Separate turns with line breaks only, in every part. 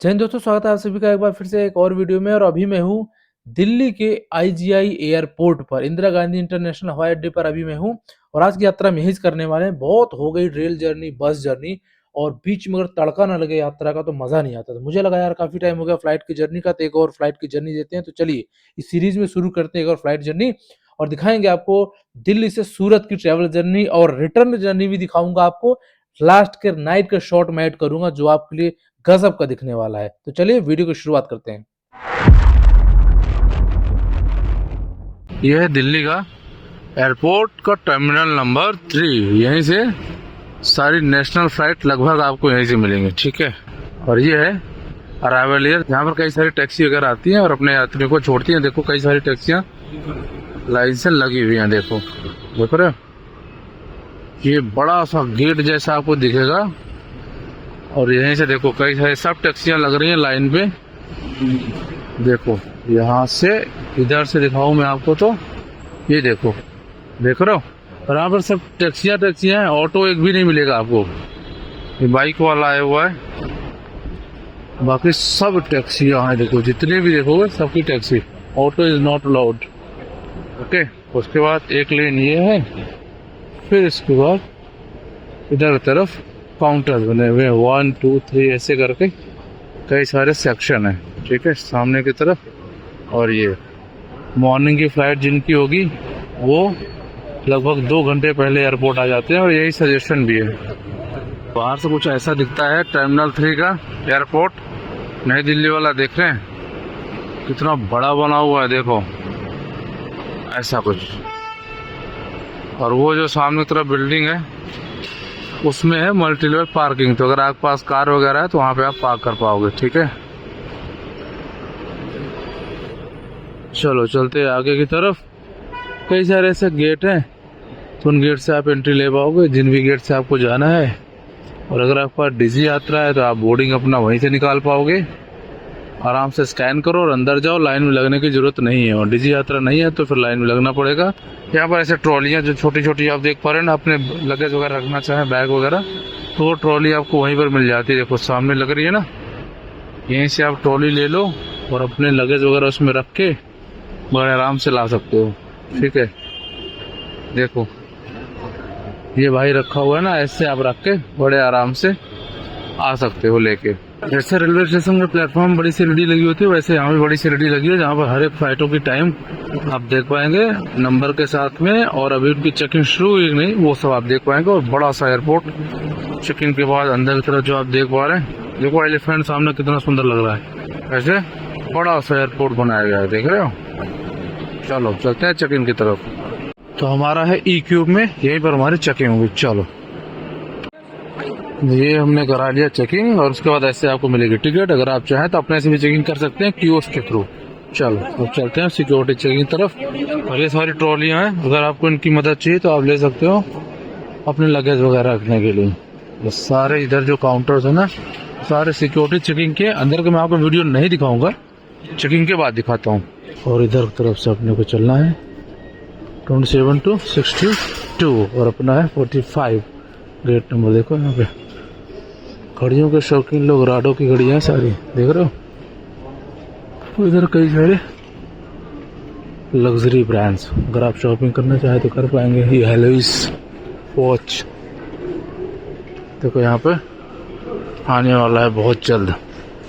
जय हिंद दोस्तों, स्वागत है आप सभी का एक बार फिर से एक और वीडियो में। और अभी मैं हूँ दिल्ली के आईजीआई एयरपोर्ट पर, इंदिरा गांधी इंटरनेशनल हवाई अड्डे पर अभी मैं हूँ। और आज की यात्रा में यही करने वाले हैं। बहुत हो गई रेल जर्नी, बस जर्नी, और बीच में अगर तड़का ना लगे यात्रा का तो मजा नहीं आता। तो मुझे लगा यार काफी टाइम हो गया फ्लाइट की जर्नी का, तो एक और फ्लाइट की जर्नी देते हैं। तो चलिए इस सीरीज में शुरू करते हैं एक और फ्लाइट जर्नी, और दिखाएंगे आपको दिल्ली से सूरत की ट्रेवल जर्नी, और रिटर्न जर्नी भी दिखाऊंगा आपको। लास्ट के नाइट का शॉट मैं ऐड करूंगा जो आपके लिए गजब का दिखने वाला है। तो चलिए वीडियो की शुरुआत करते हैं।
यह है दिल्ली का एयरपोर्ट का टर्मिनल नंबर 3। यहीं से सारी नेशनल फ्लाइट लगभग आपको यहीं से मिलेंगे, ठीक है। और ये है अराइवल एयर, यहाँ पर कई सारी टैक्सी वगैरह आती हैं और अपने यात्रियों को छोड़ती हैं। देखो कई सारी टैक्सियाँ लाइन से लगी हुई हैं, देखो देख रहे हो। ये बड़ा सा गेट जैसा आपको दिखेगा, और यहीं से देखो कई सारी सब टैक्सियां लग रही हैं लाइन पे। देखो यहाँ से इधर से दिखाऊं मैं आपको, तो ये देखो, देख रहे हो। और यहाँ पर सब टैक्सियां हैं, ऑटो एक भी नहीं मिलेगा आपको। ये बाइक वाला आया हुआ है, बाकी सब टैक्सियां हैं। देखो जितने भी देखोगे सबकी taxi, auto is not allowed, okay. उसके बाद एक लेन ये है, फिर इसके बाद इधर तरफ काउंटर बने हुए हैं 1 2 3 ऐसे करके कई सारे सेक्शन है, ठीक है, सामने की तरफ। और ये मॉर्निंग की फ्लाइट जिनकी होगी वो लगभग 2 घंटे पहले एयरपोर्ट आ जाते हैं, और यही सजेशन भी है। बाहर से कुछ ऐसा दिखता है टर्मिनल 3 का एयरपोर्ट, नई दिल्ली वाला। देख रहे हैं कितना बड़ा बना हुआ है, देखो ऐसा कुछ। और वो जो सामने की तरफ बिल्डिंग है उसमें है मल्टी लेवल पार्किंग, तो अगर आपके पास कार वगैरह है तो वहाँ पे आप पार्क कर पाओगे, ठीक है। चलो चलते हैं आगे की तरफ। कई सारे ऐसे गेट हैं, तो उन गेट से आप एंट्री ले पाओगे जिन भी गेट से आपको जाना है। और अगर आपके पास डिजी यात्रा है तो आप बोर्डिंग अपना वहीं से निकाल पाओगे। आराम से स्कैन करो और अंदर जाओ, लाइन में लगने की जरूरत नहीं है। और डिजी यात्रा नहीं है तो फिर लाइन में लगना पड़ेगा। यहाँ पर ऐसे ट्रॉलियाँ जो छोटी छोटी आप देख पा रहे हैं ना, अपने लगेज वगैरह रखना चाहें, बैग वगैरह, तो वो ट्रॉली आपको वहीं पर मिल जाती है। देखो सामने लग रही है ना, यहीं से आप ट्रॉली ले लो और अपने लगेज वगैरह उसमें रख के बड़े आराम से ला सकते हो, ठीक है। देखो ये भाई रखा हुआ है ना, ऐसे आप रख के बड़े आराम से आ सकते हो लेके। जैसे रेलवे स्टेशन में प्लेटफॉर्म बड़ी सी एलईडी लगी होती है, वैसे यहाँ भी बड़ी सी एलईडी लगी है, जहाँ पर हर एक फ्लाइटों की टाइम आप देख पाएंगे नंबर के साथ में। और अभी उनकी चेकिंग शुरू हुई नहीं, वो सब आप देख पाएंगे। और बड़ा सा एयरपोर्ट, चेकिंग के बाद अंदर की तरफ जो आप देख पा रहे हैं, देखो एलिफेंट सामने कितना सुंदर लग रहा है। ऐसे बड़ा सा एयरपोर्ट बनाया गया है, देख रहे हो। चलो चलते हैं चेकिंग की तरफ। तो हमारा है ई क्यूब में, यहीं पर हमारी चेकिंग होगी। चलो ये हमने करा लिया चेकिंग, और उसके बाद ऐसे आपको मिलेगी टिकट। अगर आप चाहें तो अपने से भी चेकिंग कर सकते हैं कियोस्क के थ्रू। चलो अब चलते हैं सिक्योरिटी चेकिंग तरफ। और ये सारी ट्रॉलियां हैं, अगर आपको इनकी मदद चाहिए तो आप ले सकते हो अपने लगेज वगैरह रखने के लिए। बस सारे इधर जो काउंटर्स है ना, सारे सिक्योरिटी चेकिंग के अंदर के मैं आपको वीडियो नहीं दिखाऊंगा, चेकिंग के बाद दिखाता हूँ। और इधर तरफ से अपने को चलना है 27 to 62 और अपना है 45 गेट नंबर। देखो यहाँ पे घड़ियों के शौकीन लोग, राडो की घड़ियां सारी देख रहे हो। इधर कई सारे लग्जरी ब्रांड्स, अगर आप शॉपिंग करना चाहे तो कर पाएंगे। ये हेलोइस वॉच देखो यहाँ पे आने वाला है बहुत जल्द,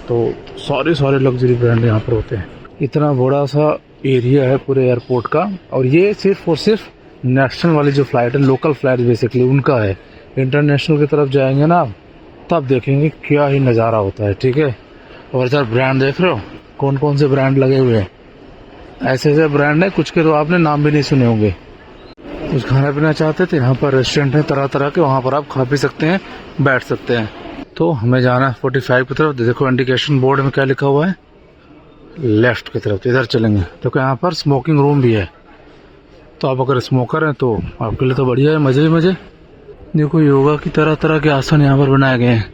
तो सारे लग्जरी ब्रांड यहाँ पर होते हैं। इतना बड़ा सा एरिया है पूरे एयरपोर्ट का, और ये सिर्फ और सिर्फ नेशनल वाली जो फ्लाइट है, लोकल फ्लाइट बेसिकली उनका है। इंटरनेशनल की तरफ जाएंगे ना आप, तब देखेंगे क्या ही नज़ारा होता है, ठीक है। और इधर ब्रांड देख रहे हो, कौन कौन से ब्रांड लगे हुए हैं। ऐसे ऐसे ब्रांड है, कुछ के तो आपने नाम भी नहीं सुने होंगे। कुछ खाना पीना चाहते थे, यहाँ पर रेस्टोरेंट है तरह तरह के, वहाँ पर आप खा पी सकते हैं, बैठ सकते हैं। तो हमें जाना है 45 की तरफ। देखो इंडिकेशन बोर्ड में क्या लिखा हुआ है, लेफ्ट की तरफ, इधर चलेंगे। देखो यहाँ पर स्मोकिंग रूम भी है, तो आप अगर स्मोकर हैं तो आपके लिए तो बढ़िया है, मजे ही मजे। देखो योगा की तरह तरह के आसन यहाँ पर बनाए गए हैं,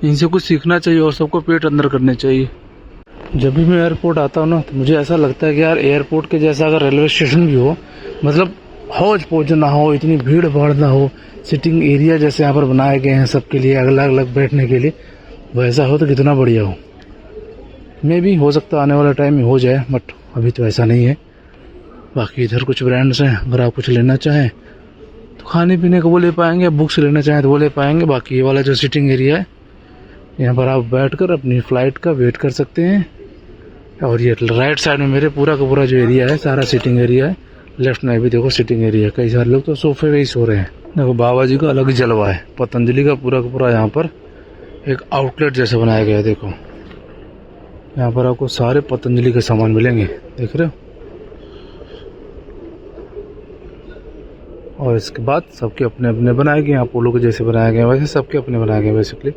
इनसे कुछ सीखना चाहिए और सबको पेट अंदर करने चाहिए। जब भी मैं एयरपोर्ट आता हूँ ना, तो मुझे ऐसा लगता है कि यार एयरपोर्ट के जैसा अगर रेलवे स्टेशन भी हो, मतलब हौज पौज ना हो, इतनी भीड़ भाड़ ना हो, सिटिंग एरिया जैसे यहाँ पर बनाए गए हैं सबके लिए अलग अलग बैठने के लिए, वैसा हो तो कितना बढ़िया हो। मे भी हो सकता है आने वाला टाइम में हो जाए, बट अभी तो ऐसा नहीं है। बाकी इधर कुछ ब्रांड्स हैं, अगर आप कुछ लेना चाहें तो खाने पीने को वो ले पाएंगे, बुक्स लेना चाहें तो वो ले पाएंगे। बाकी ये वाला जो सिटिंग एरिया है, यहाँ पर आप बैठकर अपनी फ़्लाइट का वेट कर सकते हैं। और ये राइट साइड में मेरे पूरा का पूरा जो एरिया है सारा सिटिंग एरिया है। लेफ्ट में भी देखो सिटिंग एरिया है, कई सारे लोग तो सोफे पे ही सो रहे हैं। देखो बाबा जी का अलग ही जलवा है, पतंजलि का पूरा यहाँ पर एक आउटलेट जैसा बनाया गया है। देखो यहाँ पर आपको सारे पतंजलि के सामान मिलेंगे, देख रहे हो। और इसके बाद सबके अपने अपने बनाए गए, अपोलो के जैसे बनाए गए वैसे सबके अपने बनाए गए बेसिकली।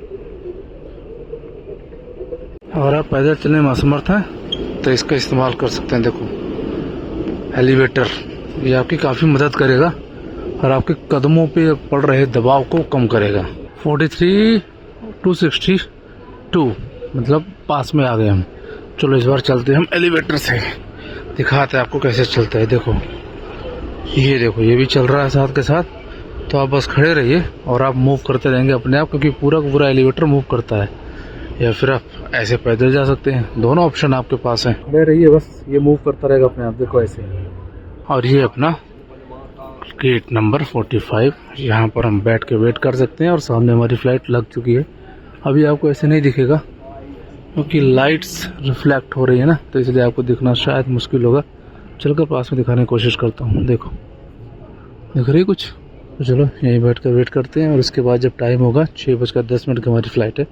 अगर आप पैदल चलने में असमर्थ हैं तो इसका इस्तेमाल कर सकते हैं। देखो एलिवेटर, ये आपकी काफ़ी मदद करेगा और आपके कदमों पे पड़ रहे दबाव को कम करेगा। 43 to 62 मतलब पास में आ गए हम। चलो इस बार चलते हैं हम एलिवेटर से, दिखाते हैं आपको कैसे चलता है। देखो ये देखो, ये भी चल रहा है साथ के साथ। तो आप बस खड़े रहिए और आप मूव करते रहेंगे अपने आप, क्योंकि पूरा का पूरा एलिवेटर मूव करता है। या फिर आप ऐसे पैदल जा सकते हैं, दोनों ऑप्शन आपके पास हैं। खड़े रहिए बस, ये मूव करता रहेगा अपने आप, देखो ऐसे। और ये अपना गेट नंबर 45, यहाँ पर हम बैठ के वेट कर सकते हैं। और सामने हमारी फ़्लाइट लग चुकी है। अभी आपको ऐसे नहीं दिखेगा क्योंकि लाइट्स रिफ्लेक्ट हो रही है ना, तो इसलिए आपको दिखना शायद मुश्किल होगा। चलकर पास में दिखाने की कोशिश करता हूँ। देखो दिख रही कुछ, तो चलो यहीं बैठ कर वेट करते हैं। और उसके बाद जब टाइम होगा 6:10 की हमारी फ़्लाइट है,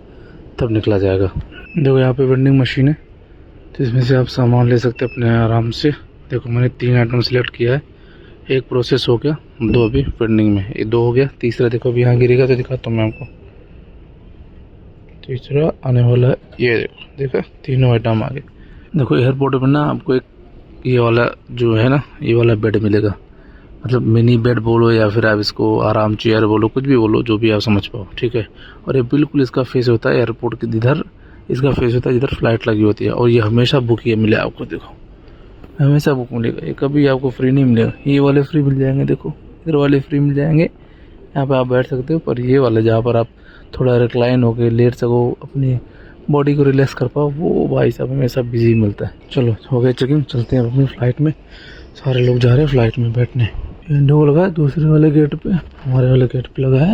तब निकला जाएगा। देखो यहाँ पे वेंडिंग मशीन है, तो इसमें से आप सामान ले सकते हैं अपने आराम से। देखो मैंने 3 आइटम सेलेक्ट किया है, एक प्रोसेस हो गया, 2 अभी पेंडिंग में, ये 2 हो गया। तीसरा देखो अभी यहाँ गिरेगा तो दिखाता हूँ मैं आपको। तीसरा आने वाला है, ये देखो, देखा तीनों आइटम आ गए। देखो एयरपोर्ट पर ना आपको एक ये वाला जो है ना, ये वाला बेड मिलेगा, मतलब मिनी बेड बोलो या फिर आप इसको आराम चेयर बोलो, कुछ भी बोलो, जो भी आप समझ पाओ, ठीक है। और ये बिल्कुल इसका फेस होता है एयरपोर्ट के इधर, इसका फेस होता है जिधर फ्लाइट लगी होती है। और ये हमेशा बुक ये मिले आपको, देखो हमेशा बुक मिलेगा, ये कभी आपको फ्री नहीं मिलेगा। ये वाले फ्री मिल जाएंगे, देखो इधर वाले फ्री मिल जाएंगे, यहाँ पर आप बैठ सकते हो। पर ये वाले जहाँ पर आप थोड़ा रिक्लाइन होकर लेट सको, अपनी बॉडी को रिलैक्स कर पाओ, वो भाई साहब हमेशा बिजी मिलता है। चलो हो गया चेकिंग, चलते हैं अपनी फ़्लाइट में। सारे लोग जा रहे हैं फ़्लाइट में बैठने। इंडो लगा है दूसरे वाले गेट पे, हमारे वाले गेट पे लगा है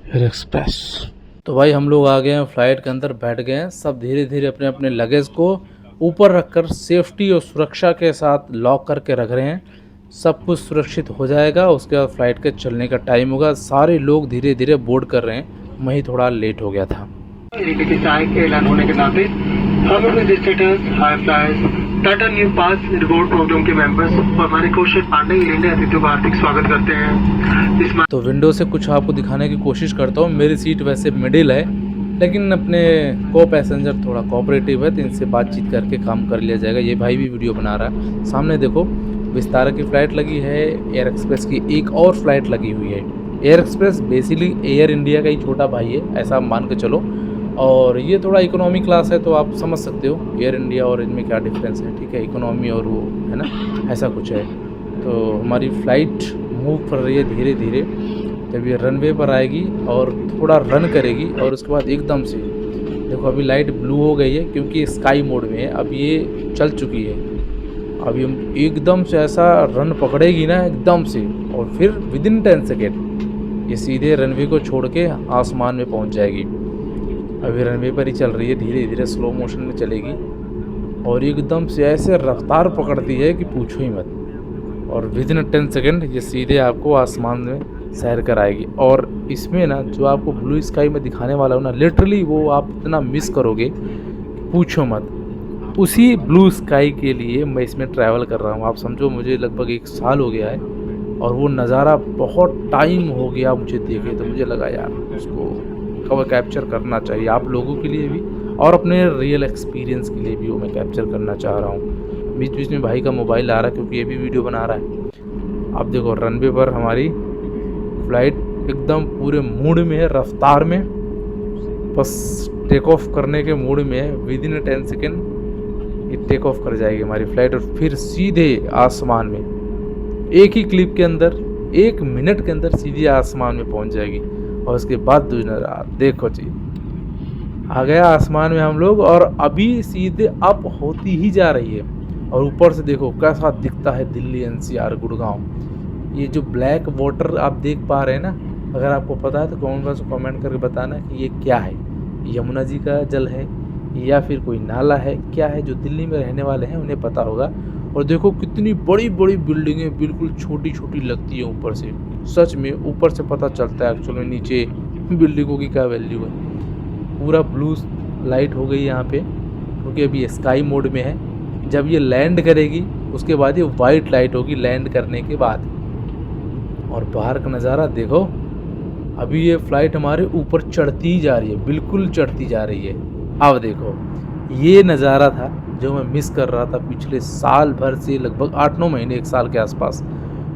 एयर एक्सप्रेस।
तो भाई हम लोग आ गए हैं फ्लाइट के अंदर, बैठ गए हैं। सब धीरे धीरे अपने अपने लगेज को ऊपर रखकर सेफ्टी और सुरक्षा के साथ लॉक करके रख रहे हैं। सब कुछ सुरक्षित हो जाएगा, उसके बाद फ्लाइट के चलने का टाइम होगा। सारे लोग धीरे धीरे बोर्ड कर रहे हैं, मैं ही थोड़ा लेट हो गया था।
ऐलान होने के नाते हम अपने visitors, high flyers, Tata Neu pass reward programme के मेंबर्स और हमारे कोशिश पांडे इंडिया अतिथियों का हार्दिक स्वागत करते हैं।
तो विंडो से कुछ आपको दिखाने की कोशिश करता हूँ। मेरी सीट वैसे मिडिल है, लेकिन अपने को पैसेंजर थोड़ा कोऑपरेटिव है, तो इनसे बातचीत करके काम कर लिया जाएगा। ये भाई भी वीडियो बना रहा है। सामने देखो विस्तारा की फ़्लाइट लगी है, एयर एक्सप्रेस की एक और फ्लाइट लगी हुई है। Air express basically air India का ही छोटा भाई है, ऐसा आप मान के चलो। और ये थोड़ा इकोनॉमी क्लास है, तो आप समझ सकते हो एयर इंडिया और इनमें क्या डिफरेंस है, ठीक है। इकोनॉमी और वो है ना, ऐसा कुछ है। तो हमारी फ़्लाइट मूव कर रही है धीरे धीरे। जब ये रनवे पर आएगी और थोड़ा रन करेगी, और उसके बाद एकदम से देखो अभी लाइट ब्लू हो गई है क्योंकि स्काई मोड में है। अब ये चल चुकी है, अभी हम एकदम से ऐसा रन पकड़ेगी ना एकदम से, और फिर विदिन 10 सेकेंड ये सीधे रनवे को छोड़ के आसमान में पहुंच जाएगी। अभी रनवे पर ही चल रही है, धीरे धीरे स्लो मोशन में चलेगी और एकदम से ऐसे रफ्तार पकड़ती है कि पूछो ही मत। और विदिन 10 सेकेंड ये सीधे आपको आसमान में सैर कर आएगी। और इसमें ना जो आपको ब्लू स्काई में दिखाने वाला हो ना, लिटरली वो आप इतना मिस करोगे पूछो मत। उसी ब्लू स्काई के लिए मैं इसमें ट्रैवल कर रहा हूँ। आप समझो मुझे लगभग 1 साल हो गया है, और वो नज़ारा बहुत टाइम हो गया मुझे देखे, तो मुझे लगा यार उसको कवर कैप्चर करना चाहिए, आप लोगों के लिए भी और अपने रियल एक्सपीरियंस के लिए भी वो मैं कैप्चर करना चाह रहा हूँ। बीच बीच में भाई का मोबाइल आ रहा है क्योंकि ये भी वीडियो बना रहा है। अब देखो रनवे पर हमारी फ़्लाइट एकदम पूरे मूड में है, रफ्तार में, बस टेक ऑफ करने के मूड में है। विदिन 10 सेकेंड ये टेक ऑफ कर जाएगी हमारी फ़्लाइट, और फिर सीधे आसमान में एक ही क्लिप के अंदर 1 मिनट के अंदर सीधे आसमान में पहुंच जाएगी। और उसके बाद दूसरा देखो जी आ गया आसमान में हम लोग और अभी सीधे अप होती ही जा रही है। और ऊपर से देखो कैसा दिखता है दिल्ली एनसीआर गुड़गांव। ये जो ब्लैक वाटर आप देख पा रहे हैं ना, अगर आपको पता है तो कमेंट बॉक्स में कमेंट करके बताना कि ये क्या है, यमुना जी का जल है या फिर कोई नाला है, क्या है। जो दिल्ली में रहने वाले हैं उन्हें पता होगा। और देखो कितनी बड़ी बड़ी बिल्डिंगें बिल्कुल छोटी छोटी लगती है ऊपर से। सच में ऊपर से पता चलता है एक्चुअली नीचे बिल्डिंगों की क्या वैल्यू है। पूरा ब्लू लाइट हो गई यहाँ पे क्योंकि अभी स्काई मोड में है। जब ये लैंड करेगी उसके बाद ये वाइट लाइट होगी लैंड करने के बाद। और बाहर का नज़ारा देखो, अभी ये फ्लाइट हमारे ऊपर चढ़ती ही जा रही है, बिल्कुल चढ़ती जा रही है। अब देखो ये नज़ारा था जो मैं मिस कर रहा था पिछले साल भर से, लगभग 8-9 महीने, 1 साल के आसपास।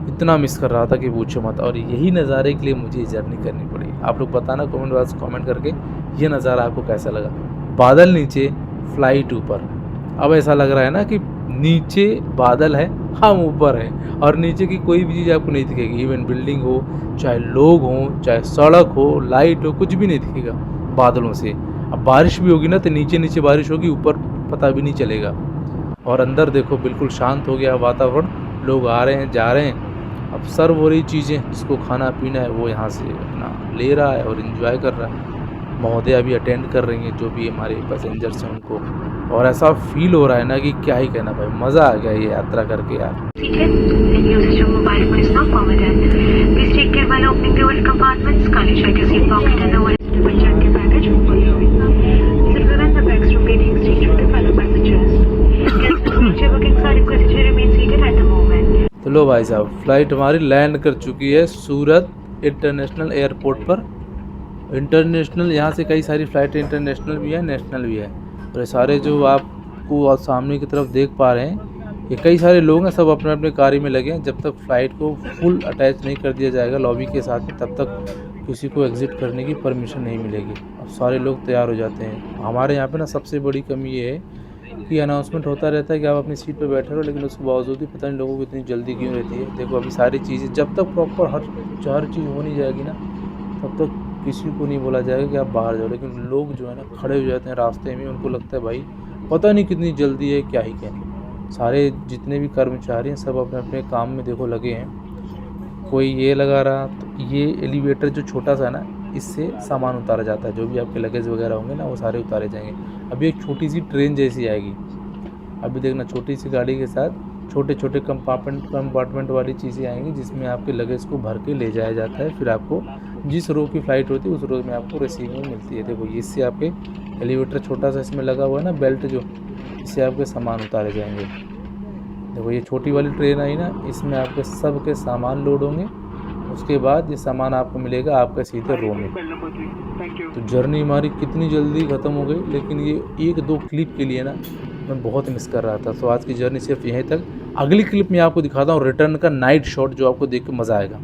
इतना मिस कर रहा था कि पूछो मत। और यही नज़ारे के लिए मुझे जर्नी करनी पड़ी। आप लोग बताना कमेंट बॉक्स कमेंट करके ये नज़ारा आपको कैसा लगा। बादल नीचे, फ्लाइट ऊपर। अब ऐसा लग रहा है ना कि नीचे बादल है, हम ऊपर हैं और नीचे की कोई भी चीज़ आपको नहीं दिखेगी। इवन बिल्डिंग हो, चाहे लोग हों, चाहे सड़क हो, लाइट हो, कुछ भी नहीं दिखेगा बादलों से। अब बारिश भी होगी ना तो नीचे नीचे बारिश होगी, ऊपर पता भी नहीं चलेगा। और अंदर देखो बिल्कुल शांत हो गया वातावरण, लोग आ रहे हैं जा रहे हैं। अब सर्व हो रही चीज़ें, जिसको खाना पीना है वो यहाँ से अपना ले रहा है और एंजॉय कर रहा है। महोदया भी अटेंड कर रही हैं जो भी हमारे पैसेंजर्स हैं उनको। और ऐसा फील हो रहा है ना कि क्या ही कहना भाई, मज़ा आ गया ये यात्रा करके यार।
Usage of mobile phone is not permitted. Please take care while opening the old compartments. Kindly check your seat pocket and avoid to check your baggage before leaving. This will prevent the bags from getting exchanged with the fellow passengers. Guests in future bookings are requested to remain seated at the moment.
तो लो भाई साहब, flight हमारी land कर चुकी है सूरत international airport पर। International, यहाँ से कई सारी फ़्लाइटें इंटरनेशनल भी है, नेशनल भी है। और ये सारे जो आपको सामने की तरफ देख पा रहे हैं, ये कई सारे लोग हैं, सब अपने अपने कार्य में लगे हैं। जब तक फ़्लाइट को फुल अटैच नहीं कर दिया जाएगा लॉबी के साथ में, तब तक किसी को एग्ज़िट करने की परमिशन नहीं मिलेगी। अब सारे लोग तैयार हो जाते हैं। हमारे यहाँ पे ना सबसे बड़ी कमी ये है कि अनाउंसमेंट होता रहता है कि आप अपनी सीट पे बैठे रहो, लेकिन उसके बावजूद भी पता नहीं लोगों को इतनी जल्दी क्यों रहती है। देखो अभी सारी चीज़ें जब तक प्रॉपर हर चीज़ हो नहीं जाएगी ना, तब तक किसी को नहीं बोला जाएगा कि आप बाहर जाओ। लेकिन लोग जो है ना खड़े हो जाते हैं रास्ते में, उनको लगता है भाई पता नहीं कितनी जल्दी है, क्या ही कहने। सारे जितने भी कर्मचारी हैं सब अपने अपने काम में देखो लगे हैं। कोई ये लगा रहा, तो ये एलिवेटर जो छोटा सा है ना, इससे सामान उतारा जाता है। जो भी आपके लगेज वगैरह होंगे ना वो सारे उतारे जाएंगे। अभी एक छोटी सी ट्रेन जैसी आएगी, अभी देखना, छोटी सी गाड़ी के साथ छोटे छोटे कंपार्टमेंट वाली चीज़ें आएंगी जिसमें आपके लगेज को भर के ले जाया जाता है। फिर आपको जिस रो की फ़्लाइट होती है उस रो में आपको रिसीविंग मिलती है। देखो इससे आपके एलिवेटर छोटा सा इसमें लगा हुआ है ना बेल्ट, जो इससे आपके सामान उतारे जाएंगे। देखो ये छोटी वाली ट्रेन आई ना, इसमें आपके सब के सामान लोड होंगे। उसके बाद ये सामान आपको मिलेगा आपके सीधे रो में। तो जर्नी हमारी कितनी जल्दी ख़त्म हो गई, लेकिन ये 1-2 क्लिप के लिए ना मैं बहुत मिस कर रहा था। तो आज की जर्नी सिर्फ यहीं तक। अगली क्लिप में आपको दिखाता हूँ रिटर्न का नाइट शॉट, जो आपको देख के मज़ा आएगा।